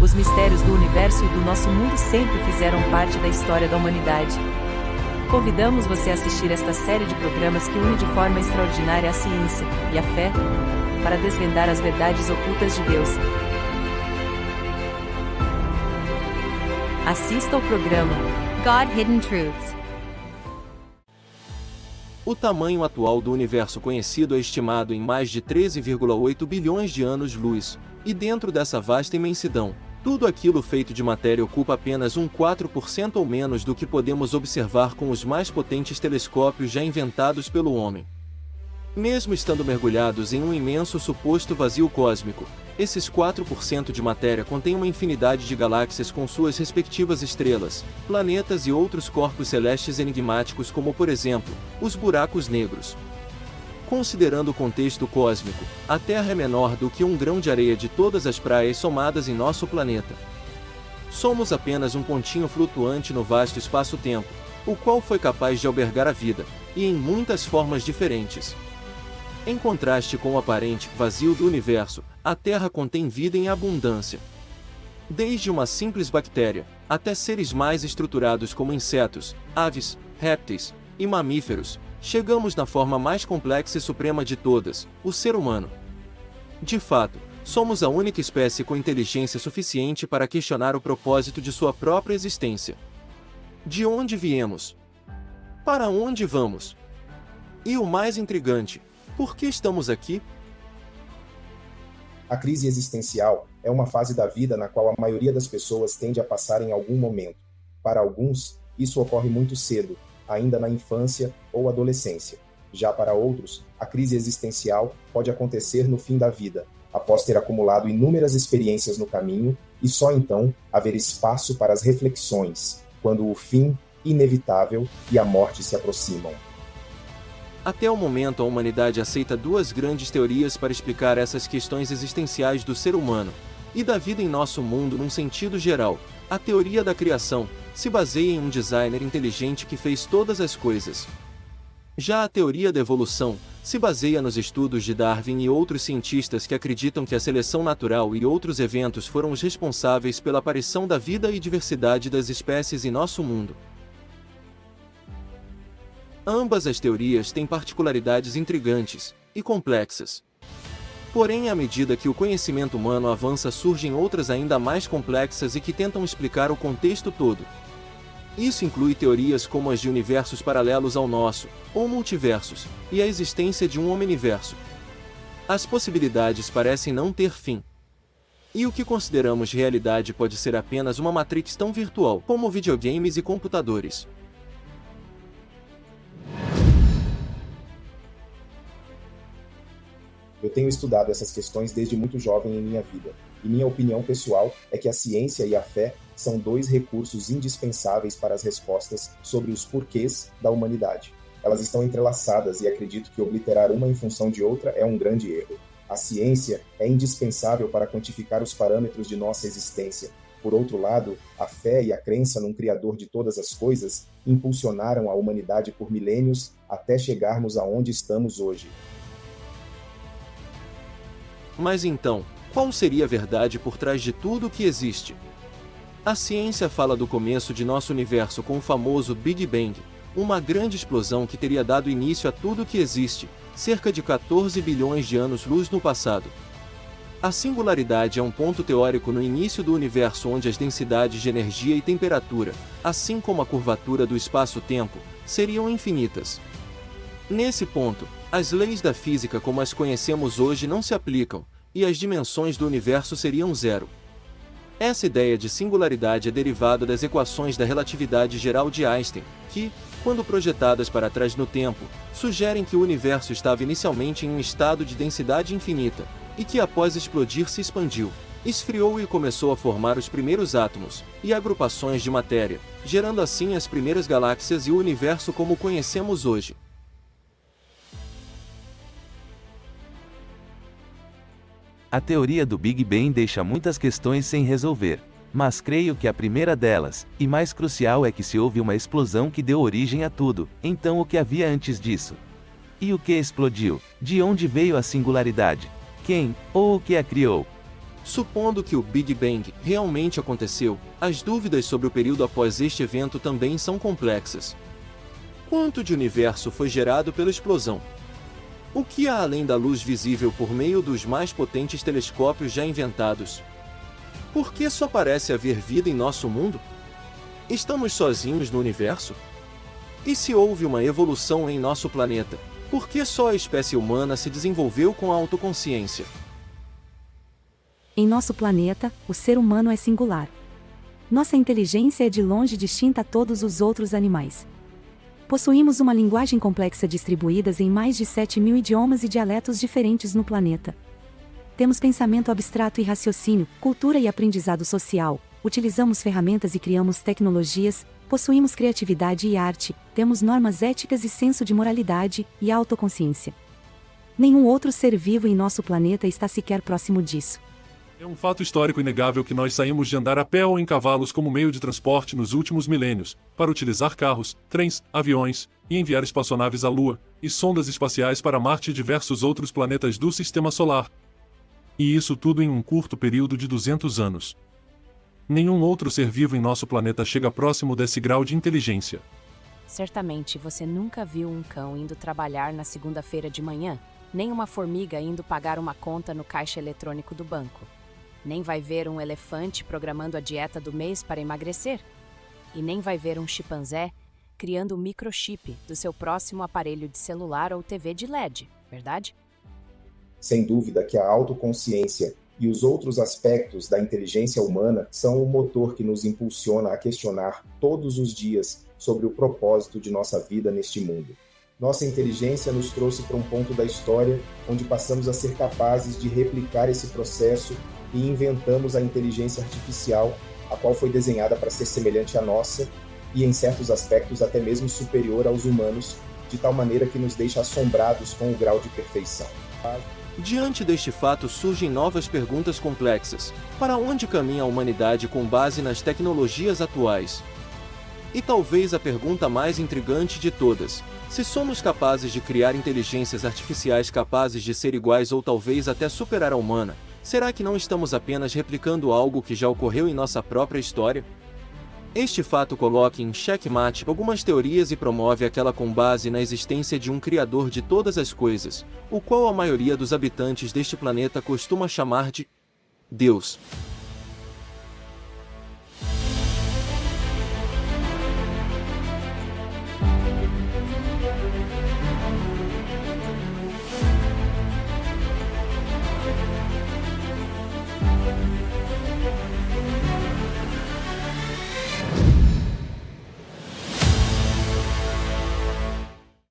Os mistérios do universo e do nosso mundo sempre fizeram parte da história da humanidade. Convidamos você a assistir esta série de programas que une de forma extraordinária a ciência e a fé, para desvendar as verdades ocultas de Deus. Assista ao programa God Hidden Truths. O tamanho atual do universo conhecido é estimado em mais de 13,8 bilhões de anos-luz, e dentro dessa vasta imensidão, tudo aquilo feito de matéria ocupa apenas 4% ou menos do que podemos observar com os mais potentes telescópios já inventados pelo homem. Mesmo estando mergulhados em um imenso suposto vazio cósmico, esses 4% de matéria contêm uma infinidade de galáxias com suas respectivas estrelas, planetas e outros corpos celestes enigmáticos como, por exemplo, os buracos negros. Considerando o contexto cósmico, a Terra é menor do que um grão de areia de todas as praias somadas em nosso planeta. Somos apenas um pontinho flutuante no vasto espaço-tempo, o qual foi capaz de albergar a vida, e em muitas formas diferentes. Em contraste com o aparente vazio do universo, a Terra contém vida em abundância. Desde uma simples bactéria, até seres mais estruturados como insetos, aves, répteis e mamíferos, chegamos na forma mais complexa e suprema de todas, o ser humano. De fato, somos a única espécie com inteligência suficiente para questionar o propósito de sua própria existência. De onde viemos? Para onde vamos? E o mais intrigante, por que estamos aqui? A crise existencial é uma fase da vida na qual a maioria das pessoas tende a passar em algum momento. Para alguns, isso ocorre muito cedo, ainda na infância ou adolescência. Já para outros, a crise existencial pode acontecer no fim da vida, após ter acumulado inúmeras experiências no caminho, e só então haver espaço para as reflexões, quando o fim inevitável e a morte se aproximam. Até o momento, a humanidade aceita duas grandes teorias para explicar essas questões existenciais do ser humano e da vida em nosso mundo num sentido geral. A teoria da criação se baseia em um designer inteligente que fez todas as coisas. Já a teoria da evolução se baseia nos estudos de Darwin e outros cientistas que acreditam que a seleção natural e outros eventos foram os responsáveis pela aparição da vida e diversidade das espécies em nosso mundo. Ambas as teorias têm particularidades intrigantes e complexas. Porém, à medida que o conhecimento humano avança, surgem outras ainda mais complexas e que tentam explicar o contexto todo. Isso inclui teorias como as de universos paralelos ao nosso, ou multiversos, e a existência de um omniverso. As possibilidades parecem não ter fim. E o que consideramos realidade pode ser apenas uma matrix tão virtual como videogames e computadores. Eu tenho estudado essas questões desde muito jovem em minha vida, e minha opinião pessoal é que a ciência e a fé são dois recursos indispensáveis para as respostas sobre os porquês da humanidade. Elas estão entrelaçadas e acredito que obliterar uma em função de outra é um grande erro. A ciência é indispensável para quantificar os parâmetros de nossa existência. Por outro lado, a fé e a crença num Criador de todas as coisas impulsionaram a humanidade por milênios até chegarmos aonde estamos hoje. Mas então, qual seria a verdade por trás de tudo o que existe? A ciência fala do começo de nosso universo com o famoso Big Bang, uma grande explosão que teria dado início a tudo o que existe, cerca de 14 bilhões de anos-luz no passado. A singularidade é um ponto teórico no início do universo onde as densidades de energia e temperatura, assim como a curvatura do espaço-tempo, seriam infinitas. Nesse ponto, as leis da física como as conhecemos hoje não se aplicam, e as dimensões do universo seriam zero. Essa ideia de singularidade é derivada das equações da relatividade geral de Einstein, que, quando projetadas para trás no tempo, sugerem que o universo estava inicialmente em um estado de densidade infinita, e que após explodir se expandiu, esfriou e começou a formar os primeiros átomos e agrupações de matéria, gerando assim as primeiras galáxias e o universo como o conhecemos hoje. A teoria do Big Bang deixa muitas questões sem resolver, mas creio que a primeira delas, e mais crucial, é que se houve uma explosão que deu origem a tudo, então o que havia antes disso? E o que explodiu? De onde veio a singularidade? Quem ou o que a criou? Supondo que o Big Bang realmente aconteceu, as dúvidas sobre o período após este evento também são complexas. Quanto de universo foi gerado pela explosão? O que há além da luz visível por meio dos mais potentes telescópios já inventados? Por que só parece haver vida em nosso mundo? Estamos sozinhos no universo? E se houve uma evolução em nosso planeta, por que só a espécie humana se desenvolveu com a autoconsciência? Em nosso planeta, o ser humano é singular. Nossa inteligência é de longe distinta a todos os outros animais. Possuímos uma linguagem complexa distribuída em mais de 7.000 idiomas e dialetos diferentes no planeta. Temos pensamento abstrato e raciocínio, cultura e aprendizado social, utilizamos ferramentas e criamos tecnologias, possuímos criatividade e arte, temos normas éticas e senso de moralidade e autoconsciência. Nenhum outro ser vivo em nosso planeta está sequer próximo disso. É um fato histórico inegável que nós saímos de andar a pé ou em cavalos como meio de transporte nos últimos milênios, para utilizar carros, trens, aviões, e enviar espaçonaves à Lua, e sondas espaciais para Marte e diversos outros planetas do Sistema Solar. E isso tudo em um curto período de 200 anos. Nenhum outro ser vivo em nosso planeta chega próximo desse grau de inteligência. Certamente você nunca viu um cão indo trabalhar na segunda-feira de manhã, nem uma formiga indo pagar uma conta no caixa eletrônico do banco. Nem vai ver um elefante programando a dieta do mês para emagrecer. E nem vai ver um chimpanzé criando o microchip do seu próximo aparelho de celular ou TV de LED, verdade? Sem dúvida que a autoconsciência e os outros aspectos da inteligência humana são o motor que nos impulsiona a questionar todos os dias sobre o propósito de nossa vida neste mundo. Nossa inteligência nos trouxe para um ponto da história onde passamos a ser capazes de replicar esse processo e inventamos a inteligência artificial, a qual foi desenhada para ser semelhante à nossa e, em certos aspectos, até mesmo superior aos humanos, de tal maneira que nos deixa assombrados com o grau de perfeição. Diante deste fato surgem novas perguntas complexas. Para onde caminha a humanidade com base nas tecnologias atuais? E talvez a pergunta mais intrigante de todas: se somos capazes de criar inteligências artificiais capazes de ser iguais ou talvez até superar a humana, será que não estamos apenas replicando algo que já ocorreu em nossa própria história? Este fato coloca em xeque-mate algumas teorias e promove aquela com base na existência de um Criador de todas as coisas, o qual a maioria dos habitantes deste planeta costuma chamar de Deus.